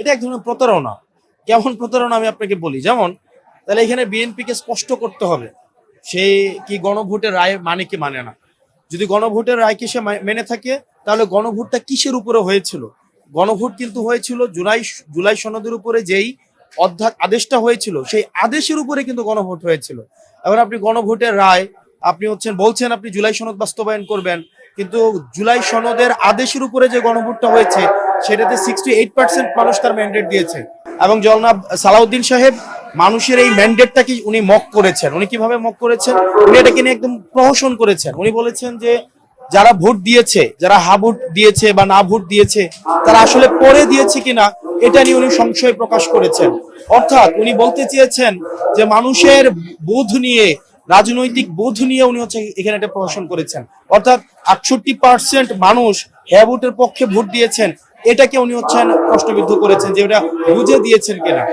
এটা এক ধরনের প্রতারণা। কেমন প্রতারণা আমি আপনাকে বলি, যেমন তাহলে এখানে বিএনপিকে স্পষ্ট করতে হবে সে কি গণভোটের রায় মানে কি মানে না। যদি গণভোটের রায়কে সে মেনে থাকে, তাহলে গণভোটটা কিসের উপরে হয়েছিল? গণভোট কিন্তু হয়েছিল জুলাই সনদের উপরে, যেই আদেশটা হয়েছিল সেই আদেশের উপরে কিন্তু গণভোট হয়েছিল। এখন আপনি গণভোটের রায় আপনি বলছেন আপনি জুলাই সনদ বাস্তবায়ন করবেন, কিন্তু জুলাই সনদের আদেশের উপরে যে গণভোটটা হয়েছে সেটাতে 68% মানুষ তার ম্যান্ডেট দিয়েছে। এবং জনাব সালাউদ্দিন সাহেব মানুষের এই ম্যান্ডেটটাকে উনি মক করেছেন। উনি কিভাবে মক করেছেন? উনি এটাকে নিয়ে একদম প্রহসন করেছেন। উনি বলেছেন যে যারা ভোট দিয়েছে, যারা হা ভোট দিয়েছে বা না ভোট দিয়েছে, তারা আসলে পরে দিয়েছে কিনা এটা নিয়ে উনি সংশয় প্রকাশ করেছেন। অর্থাৎ উনি বলতে চেয়েছেন যে মানুষের বোধ নিয়ে, রাজনৈতিক বোধ নিয়ে উনি এখানে একটা প্রহসন করেছেন। অর্থাৎ 68% মানুষ হ্যাঁ ভোটের পক্ষে ভোট দিয়েছেন, এটাকে উনি প্রশ্নবিদ্ধ করেছেন যে ওটা বুঝে দিয়েছেন কিনা।